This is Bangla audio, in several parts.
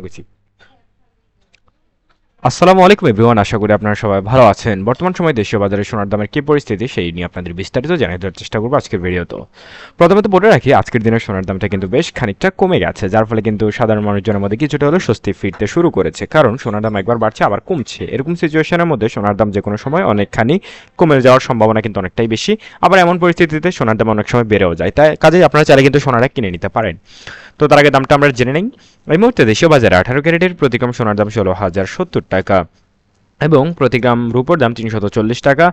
গেছি। আসসালামু আলাইকুম এভরিওয়ান, আশা করি আপনারা সবাই ভালো আছেন। বর্তমান সময়ে দেশীয় বাজারে সোনার দামের কি পরিস্থিতি সেই নিয়ে আপনাদের বিস্তারিত জানিয়ে দেওয়ার চেষ্টা করবো আজকের ভিডিওতে। প্রথমত বলে রাখি, আজকের দিনে সোনার দামটা কিন্তু বেশ খানিকটা কমে গেছে, যার ফলে কিন্তু সাধারণ মানুষজনের মধ্যে কিছুটা হলেও স্বস্তি ফিরতে শুরু করেছে, কারণ সোনার দাম একবার বাড়ছে আবার কমছে। এরকম সিচুয়েশনের মধ্যে সোনার দাম যে কোনো সময় অনেকখানি কমে যাওয়ার সম্ভাবনা কিন্তু অনেকটাই বেশি। আবার এমন পরিস্থিতিতে সোনার দাম অনেক সময় বেড়েও যায়, তাই কাজেই আপনারা চাইলে কিন্তু সোনাটা কিনে নিতে পারেন। তো তার আগে দামটা আমরা জেনে নিই। এই মুহূর্তে দেশীয় বাজারে 18 ক্যারেটের প্রতি গ্রাম সোনার দাম 16,070 টাকা এবং প্রতি গ্রাম রূপোর দাম 340 টাকা,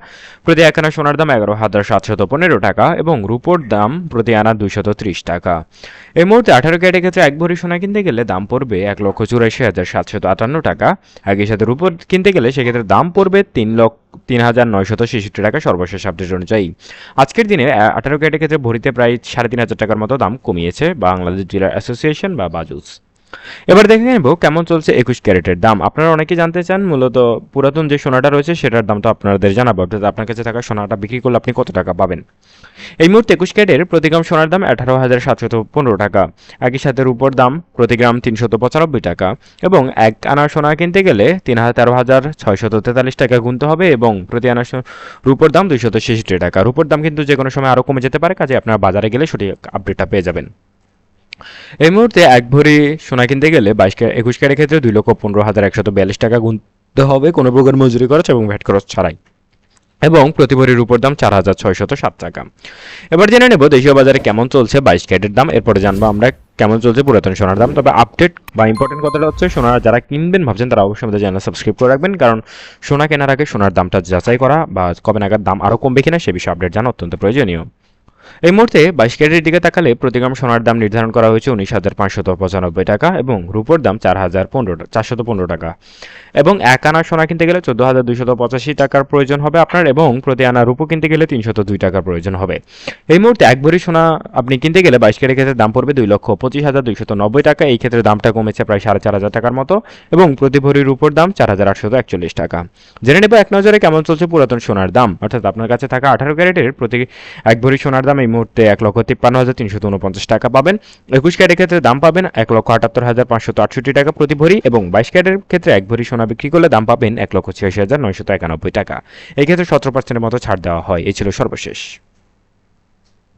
প্রতি এক আনা সোনার দাম 11,715 টাকা এবং রূপোর দাম প্রতি আনা 230 টাকা। এই মুহূর্তে 18 ক্যারেটের ক্ষেত্রে এক ভরি সোনা কিনতে গেলে দাম পড়বে 1,84,758 টাকা। একই সাথে রূপোর কিনতে গেলে সেক্ষেত্রে দাম পড়বে 3,966 টাকা সর্বশেষ আপডেট অনুযায়ী। আজকের দিনে 18 ক্যারেটের ক্ষেত্রে ভরিতে প্রায় 3,500 টাকার মতো দাম কমিয়েছে বাংলাদেশ ডিলার অ্যাসোসিয়েশন বা বাজুস। এবার দেখে নেব কেমন চলছে 21 ক্যারেটের দাম। আপনারা অনেকেই জানতে চান মূলত পুরাতন যে সোনাটা রয়েছে সেটার দাম তো আপনাদের জানাবো, অর্থাৎ আপনার কাছে থাকা সোনাটা বিক্রি করলে আপনি কত টাকা পাবেন। এই মুহূর্তে 21 ক্যারেটের প্রতি গ্রাম সোনার দাম 18,715 টাকা। একই সাথে রূপোর দাম প্রতি গ্রাম 395 টাকা এবং এক আনা সোনা কিনতে গেলে 13,643 টাকা গুনতে হবে এবং প্রতি আনা রূপোর দাম 266 টাকা। রূপোর দাম কিন্তু যে কোনো সময় আরও কমে যেতে পারে, কাজে আপনারা বাজারে গেলে সঠিক আপডেটটা পেয়ে যাবেন। এই মুহূর্তে এক ভরি সোনা কিনতে গেলে 21 ক্যারেটের ক্ষেত্রে 2,15,142 টাকা গুনতে হবে কোনো প্রকার মজুরি খরচ এবং ভ্যাট খরচ ছাড়াই, এবং প্রতি ভরির উপর দাম 4,607 টাকা। এবার জেনে নেব দেশীয় বাজারে কেমন চলছে 22 ক্যারেটের দাম, এরপরে জানবো আমরা কেমন চলছে পুরাতন সোনার দাম। তবে আপডেট বা ইম্পর্টেন্ট কথাটা হচ্ছে, সোনা যারা কিনবেন ভাবছেন তারা অবশ্যই আমাদের চ্যানেল সাবস্ক্রাইব করে রাখবেন, কারণ সোনা কেনার আগে সোনার দামটা যাচাই করা বা কবে নাগাদ দাম আরও কমবে কিনা সে বিষয়ে আপডেট জানা অত্যন্ত প্রয়োজনীয়। এই মুহূর্তে 22 ক্যারেটের দিকে তাকালে প্রতি গ্রাম সোনার দাম নির্ধারণ করা হয়েছে 19,595 টাকা এবং রূপোর দাম 415 টাকা এবং এক আনা সোনা কিনতে গেলে 14,285 টাকার প্রয়োজন হবে আপনার এবং প্রতি আনা রূপো কিনতে গেলে 302 টাকার প্রয়োজন হবে। এই মুহূর্তে এক ভরি সোনা আপনি কিনতে গেলে 22 ক্যারেটের ক্ষেত্রে দাম পড়বে 2,25,290 টাকা। এই ক্ষেত্রে দামটা কমেছে প্রায় 4,500 টাকার মতো এবং প্রতি ভরি রূপোর দাম 4,841 টাকা। জেনে নেব এক নজরে কেমন চলছে পুরাতন সোনার দাম, অর্থাৎ আপনার কাছে থাকা 18 ক্যারেটের প্রতি এক ভরি সোনার দাম এই মুহূর্তে 1,53,349 টাকা পাবেন। 21 ক্যারেটের ক্ষেত্রে দাম পাবেন 1,78,568 টাকা প্রতি ভরি এবং 22 ক্যারেটের ক্ষেত্রে এক ভরি সোনা বিক্রি করলে দাম পাবেন 1,86,991 টাকা। এই ক্ষেত্রে 17% মতো ছাড় দেওয়া হয়। এই ছিল সর্বশেষ।